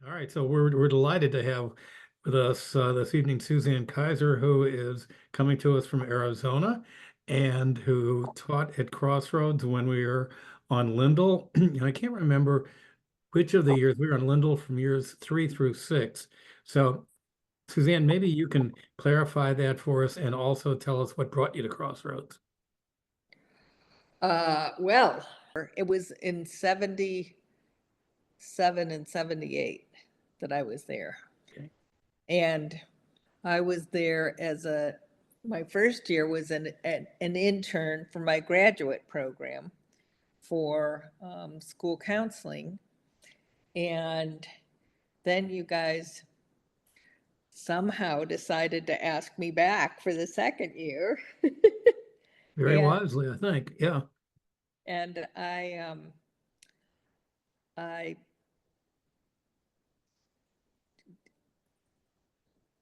All right, so we're delighted to have with us this evening Suzanne Kaiser, who is coming to us from Arizona and who taught at Crossroads when we were on Lindell. I can't remember which of the years we were on Lindell from years 3 through 6. So, Suzanne, maybe you can clarify that for us and also tell us what brought you to Crossroads. Well, it was in 77 and 78 that I was there. Okay. And I was there my first year was an intern for my graduate program for school counseling. And then you guys somehow decided to ask me back for the second year. Very and wisely, I think. Yeah. and I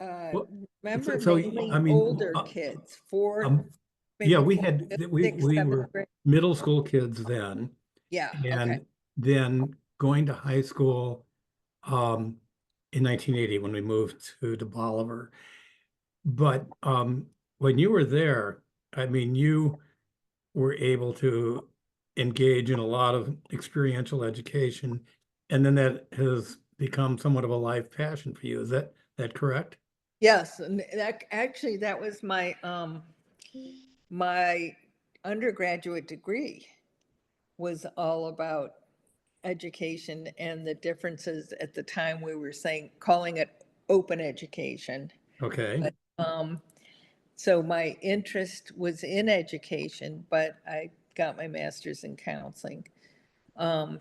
uh, Well, remember so I mainly mean, older kids, fourth, um, yeah, maybe fourth, fifth, sixth, we seventh were grade. middle school kids then, Yeah, okay. and then going to high school um, in 1980 when we moved to Bolivar. But when you were there, I mean, you were able to engage in a lot of experiential education, and then that has become somewhat of a life passion for you. Is that correct? Yes, and that was my undergraduate degree was all about education and the differences at the time we were calling it open education. Okay. But so my interest was in education, but I got my master's in counseling. Um,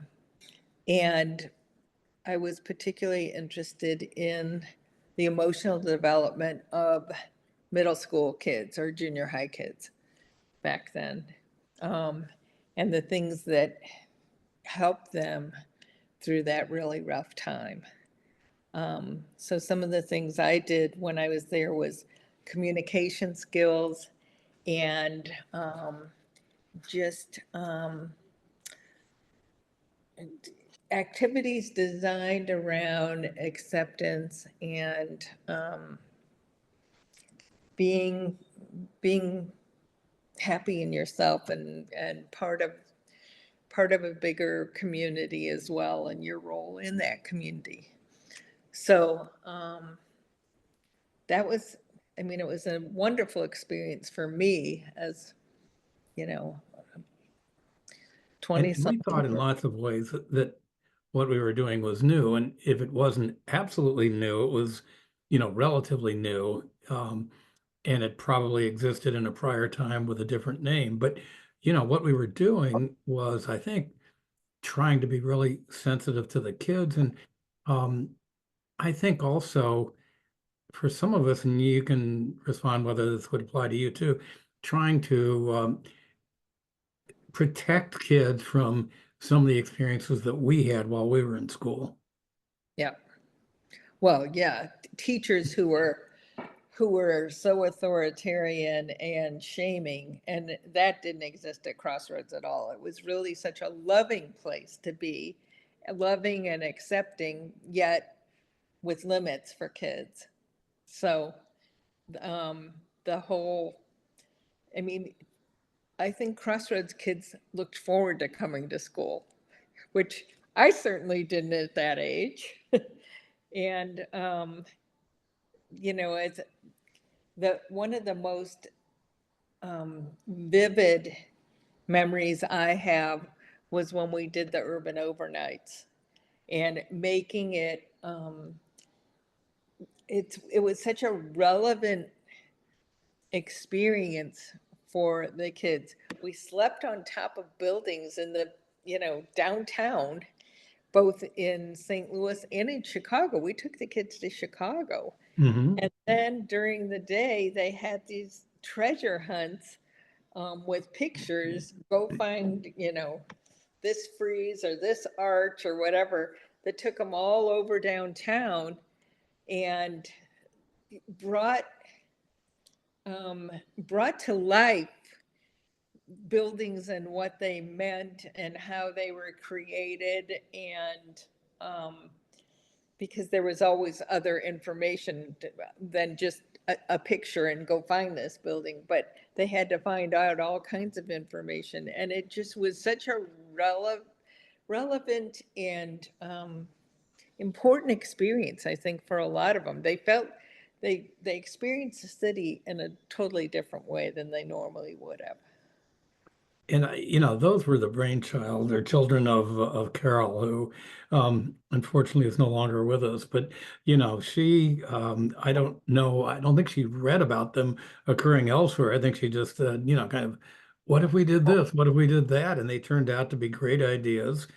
and I was particularly interested in the emotional development of middle school kids or junior high kids back then, um, and the things that helped them through that really rough time. So some of the things I did when I was there was communication skills and just activities designed around acceptance and being being happy in yourself and part of a bigger community as well and your role in that community. So that was, I mean, it was a wonderful experience for me as, you know, And 20 we thought something. in lots of ways that what we were doing was new. And if it wasn't absolutely new, it was, relatively new. And it probably existed in a prior time with a different name. But, what we were doing was, I think, trying to be really sensitive to the kids. And um, I think also for some of us, and you can respond whether this would apply to you too, trying to protect kids from some of the experiences that we had while we were in school. Yeah. Well, yeah, teachers who were so authoritarian and shaming, and that didn't exist at Crossroads at all. It was really such a loving place to be, loving and accepting, yet with limits for kids. So um, the whole, I mean, I think Crossroads kids looked forward to coming to school, which I certainly didn't at that age. And it's the one of the most vivid memories I have was when we did the urban overnights and making it. It was such a relevant experience for the kids. We slept on top of buildings in the downtown, both in St. Louis and in Chicago. We took the kids to Chicago. Hmm. And then during the day, they had these treasure hunts with pictures. Go find, this frieze or this arch or whatever that took them all over downtown and brought brought to life buildings and what they meant and how they were created and um, because there was always other information than just a picture and go find this building, but they had to find out all kinds of information, and it just was such a relevant and important experience, I think, for a lot of them. They felt they experienced the city in a totally different way than they normally would have. And those were the brainchild or children of Carol, who unfortunately is no longer with us. But she, I don't know, I don't think she read about them occurring elsewhere. I think she just kind of, what if we did this? What if we did that? And they turned out to be great ideas.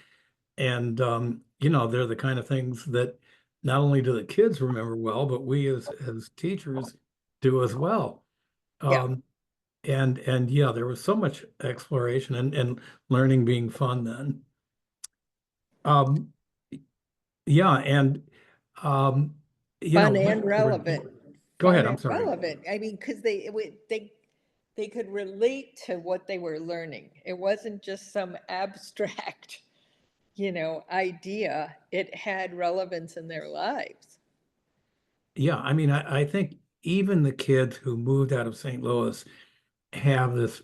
And they're the kind of things that not only do the kids remember well, but we as teachers do as well. Yeah, Um, and yeah, there was so much exploration and learning being fun then. Um, yeah, and um, fun when and we were, relevant. go ahead, Fun I'm and sorry. relevant. I mean, because they could relate to what they were learning. It wasn't just some abstract, idea. It had relevance in their lives. Yeah, I mean, I think even the kids who moved out of St. Louis have these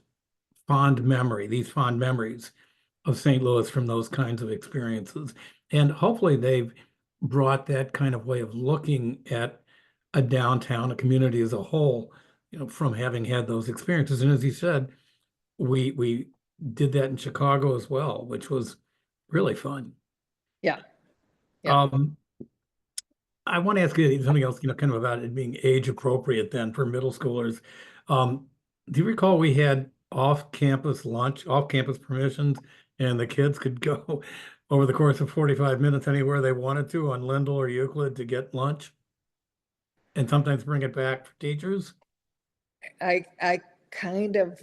fond memories of St. Louis from those kinds of experiences. And hopefully they've brought that kind of way of looking at a downtown, a community as a whole, from having had those experiences. And as you said, we did that in Chicago as well, which was really fun. Yeah, yeah. Um, I want to ask you something else, kind of about it being age appropriate then for middle schoolers. Um, do you recall we had off-campus lunch, off-campus permissions, and the kids could go over the course of 45 minutes anywhere they wanted to on Lindell or Euclid to get lunch and sometimes bring it back for teachers? I kind of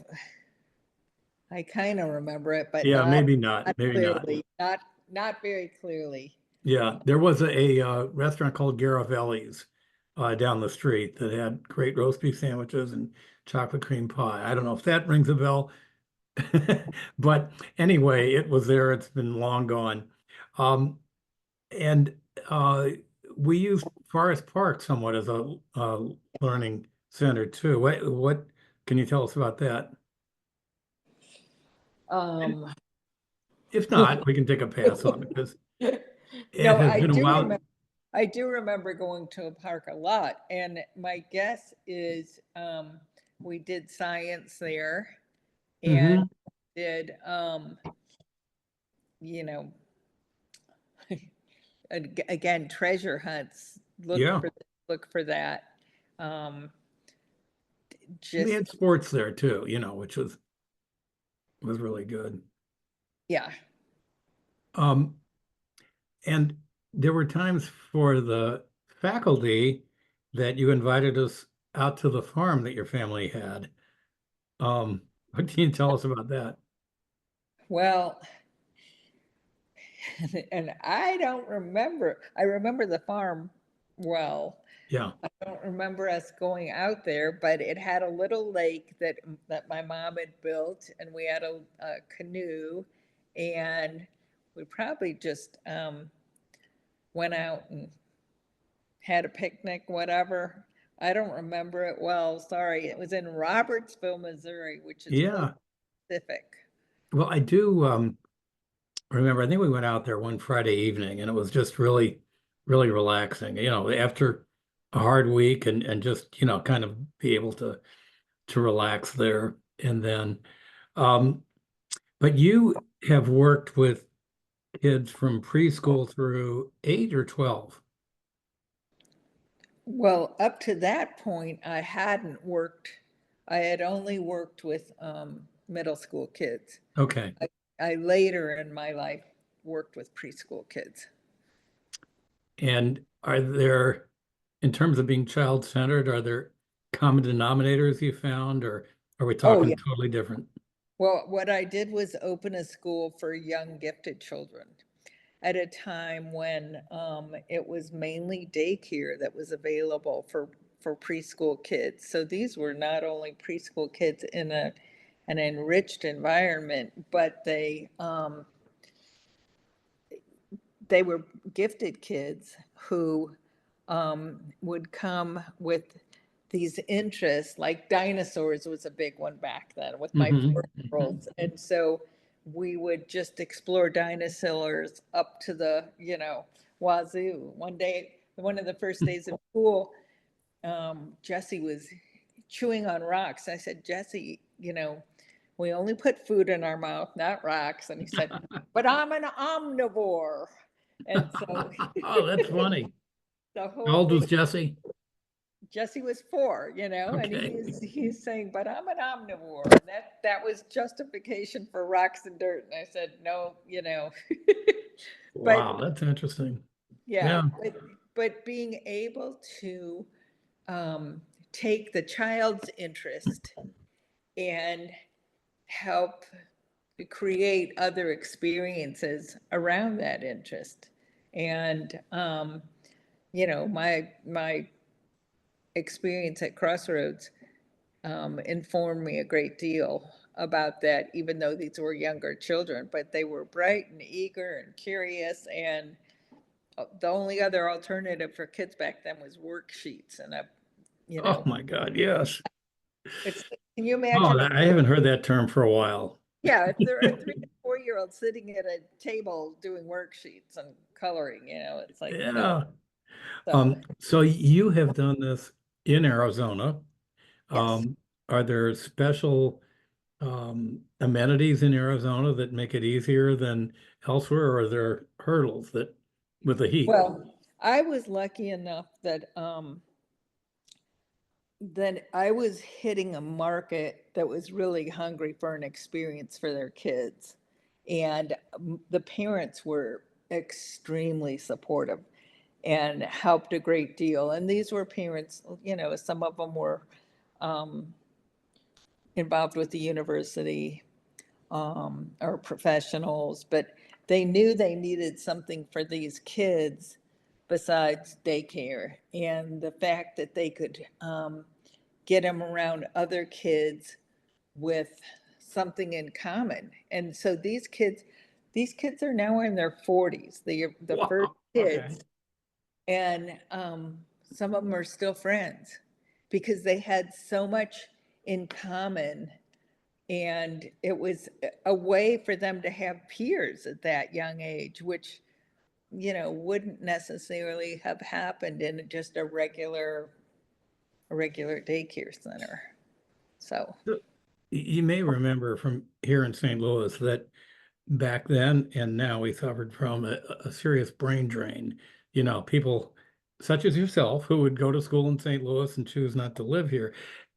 I kind of remember it, but Yeah, not maybe not, not maybe not. clearly, not very clearly. Yeah, there was a restaurant called Garavelli's down the street that had great roast beef sandwiches and chocolate cream pie. I don't know if that rings a bell. But anyway, it was there. It's been long gone. Um, and we used Forest Park somewhat as a learning center too. What can you tell us about that? And Um, if not, we can take a pass on it because it no, has been a while. I do remember going to a park a lot, and my guess is we did science there and Hmm. did you know again treasure hunts. Yeah, Look for that. Um, we just had sports there too, which was really good. yeah. Um, And there were times for the faculty that you invited us out to the farm that your family had. What can you tell us about that? Well, and I don't remember. I remember the farm well. Yeah, I don't remember us going out there, but it had a little lake that my mom had built, and we had a canoe, and we probably just went out and had a picnic, whatever. I don't remember it well. Sorry, it was in Robertsville, Missouri, which is really yeah. specific. Well, I do remember, I think we went out there one Friday evening and it was just really, really relaxing, after a hard week and just, kind of be able to relax there. And then, um, but you have worked with kids from preschool through 8 or 12. Well, up to that point, I hadn't worked. I had only worked with middle school kids. Okay. I later in my life worked with preschool kids. And are there, in terms of being child-centered, are there common denominators you found, or are we Oh, yeah. talking totally different? Well, what I did was open a school for young gifted children at a time when it was mainly daycare that was available for preschool kids. So these were not only preschool kids in an enriched environment, but they were gifted kids who would come with these interests, like dinosaurs was a big one back then with my Hmm. 4-year-olds. And so we would just explore dinosaurs up to the, wazoo. One day, one of the first days of school, Jesse was chewing on rocks. I said, Jesse, we only put food in our mouth, not rocks. And he said, but I'm an omnivore. And so Oh, that's funny. the How whole old was thing, Jesse? Jesse was 4, and Okay. he's saying, but I'm an omnivore. And that was justification for rocks and dirt. And I said, no, but Wow, that's interesting. yeah, Yeah. but being able to take the child's interest and help create other experiences around that interest. And my experience at Crossroads informed me a great deal about that, even though these were younger children, but they were bright and eager and curious. And the only other alternative for kids back then was worksheets. And you Oh know, my God, yes. it's, can you Oh, imagine a I haven't heard that term for a while. Yeah, if there are 3 and 4-year-olds sitting at a table doing worksheets and coloring, it's like, no. Yeah. So, So you have done this in Arizona. yes. Are there special amenities in Arizona that make it easier than elsewhere, or are there hurdles that with the heat? Well, I was lucky enough that I was hitting a market that was really hungry for an experience for their kids. And the parents were extremely supportive and helped a great deal. And these were parents, some of them were um, involved with the university or professionals, but they knew they needed something for these kids besides daycare. And the fact that they could get them around other kids with something in common. And so these kids are now in their 40s, the first Wow. Okay. kids, and some of them are still friends because they had so much in common, and it was a way for them to have peers at that young age, which wouldn't necessarily have happened in just a regular daycare center. So So, you may remember from here in St. Louis that back then and now we suffered from a serious brain drain. People such as yourself who would go to school in St. Louis and choose not to live here.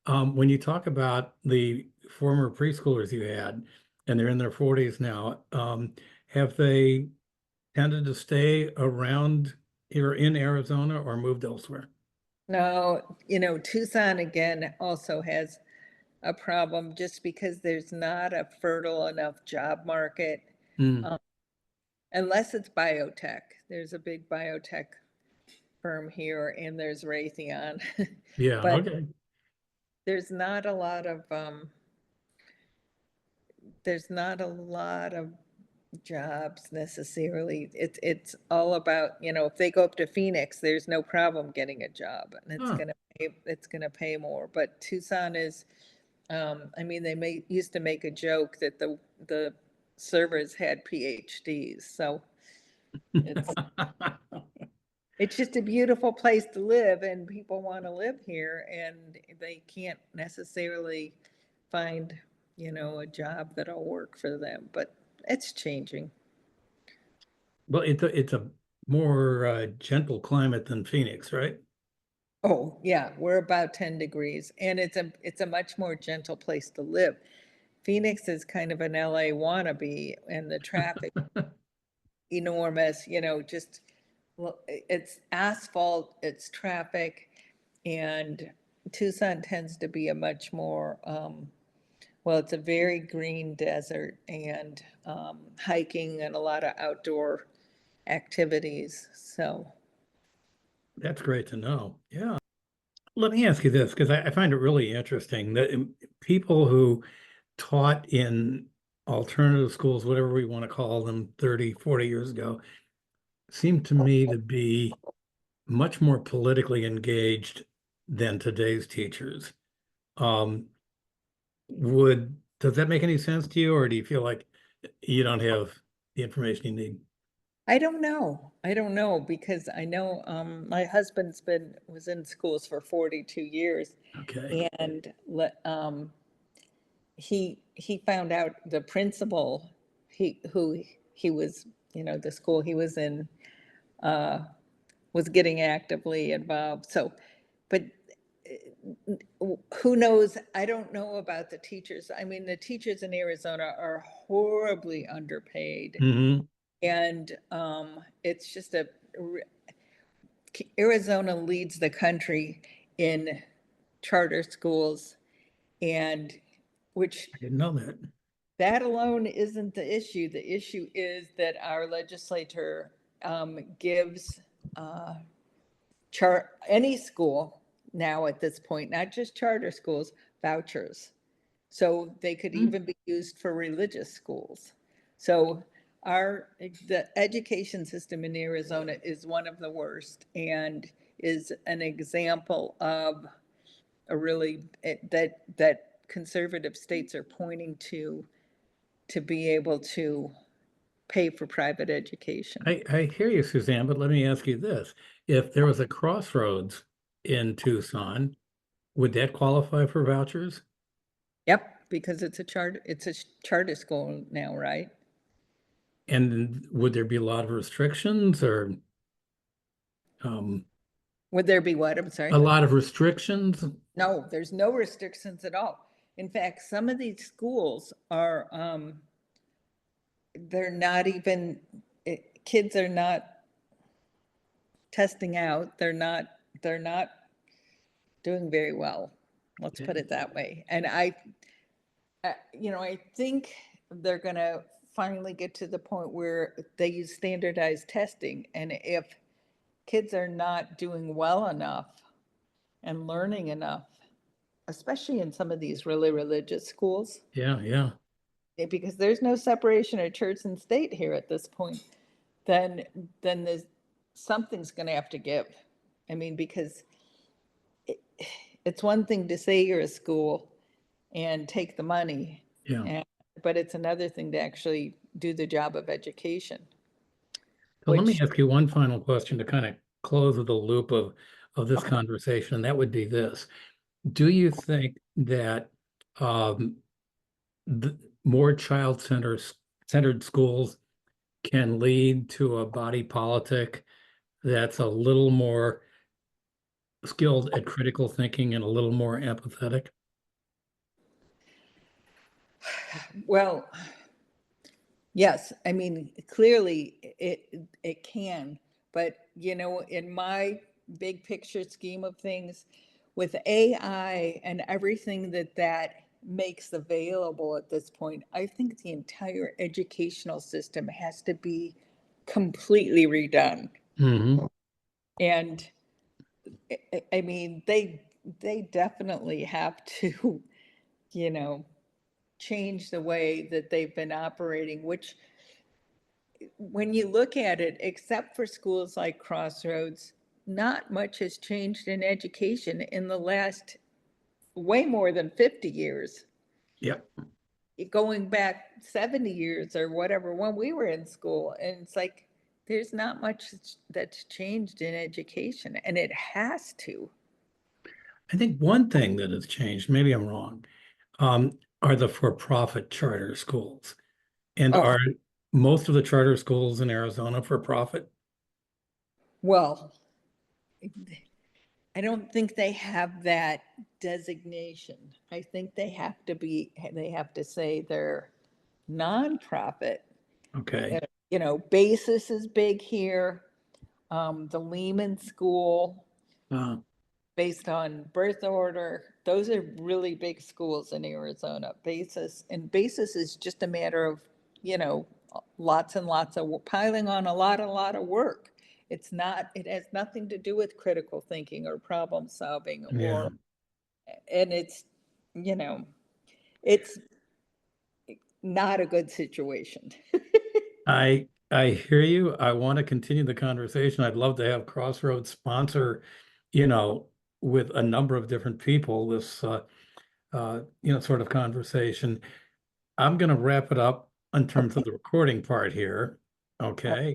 When you talk about the former preschoolers you had, and they're in their 40s now, have they tended to stay around here in Arizona or moved elsewhere? now, Tucson again also has a problem just because there's not a fertile enough job market, Hmm. um, unless it's biotech. There's a big biotech firm here, and there's Raytheon, Yeah, but okay. there's not a lot of there's not a lot of jobs necessarily. It's all about, if they go up to Phoenix, there's no problem getting a job, and Huh. it's gonna pay more. But Tucson is, I mean, used to make a joke that the servers had PhDs. So it's it's just a beautiful place to live, and people want to live here, and they can't necessarily find, a job that'll work for them. But it's changing. Well, it's a more gentle climate than Phoenix, right? Oh, yeah, we're about 10 degrees, and it's a much more gentle place to live. Phoenix is kind of an LA wannabe, and the traffic enormous, just, well, it's asphalt, it's traffic, and Tucson tends to be a much more, well, it's a very green desert, and hiking and a lot of outdoor activities. So, That's great to know. Yeah. Let me ask you this, because I find it really interesting that people who taught in alternative schools, whatever we want to call them, 30, 40 years ago, seem to me to be much more politically engaged than today's teachers. Um, does that make any sense to you, or do you feel like you don't have the information you need? I don't know. I don't know because I know my husband's was in schools for 42 years, Okay. and he found out the principal who he was, the school he was in, uh, was getting actively involved. So, but who knows? I don't know about the teachers. I mean, the teachers in Arizona are horribly underpaid, Hmm. and it's just Arizona leads the country in charter schools, and which I didn't know that. that alone isn't the issue. The issue is that our legislature gives any school now at this point, not just charter schools, vouchers. So they could Hmm. even be used for religious schools. So the education system in Arizona is one of the worst and is an example of a really that conservative states are pointing to be able to pay for private education. I hear you, Suzanne, but let me ask you this. If there was a Crossroads in Tucson, would that qualify for vouchers? Yep, because it's a charter school now, right? And would there be a lot of restrictions or um, Would there be what? I'm a sorry. lot of restrictions? No, there's no restrictions at all. In fact, some of these schools are, they're not even, kids are not testing out. They're not doing very well. Let's put Okay. it that way. And I think they're going to finally get to the point where they use standardized testing. And if kids are not doing well enough and learning enough, especially in some of these really religious schools, Yeah, yeah, because there's no separation of church and state here at this point, then there's something's going to have to give. I mean, because it's one thing to say you're a school and take the money, yeah. and, but it's another thing to actually do the job of education, So let me which, ask you one final question to kind of close the loop of this okay, conversation, and that would be this. Do you think that um, the more centered schools can lead to a body politic that's a little more skilled at critical thinking and a little more empathetic? well, yes, I mean, clearly it can, but in my big picture scheme of things, with AI and everything that makes available at this point, I think the entire educational system has to be completely redone. Hmm. And I mean, they definitely have to, you know, change the way that they've been operating, which when you look at it, except for schools like Crossroads, not much has changed in education in the last way more than 50 years. Yep. Going back 70 years or whatever when we were in school. And it's like, there's not much that's changed in education, and it has to. I think one thing that has changed, maybe I'm wrong, are the for-profit charter schools. And Oh, are most of the charter schools in Arizona for profit? well, I don't think they have that designation. I think they have to say they're nonprofit. Okay. Uh, Basis is big here. The Lehman School, Uh, based on birth order, those are really big schools in Arizona. Basis is just a matter of, you know, lots and lots of piling on a lot of work. It has nothing to do with critical thinking or problem solving yeah. and you know, it's not a good situation. I I hear you. I want to continue the conversation. I'd love to have Crossroads sponsor, you know, with a number of different people, this, sort of conversation. I'm going to wrap it up in terms of Okay. the recording part here. Okay.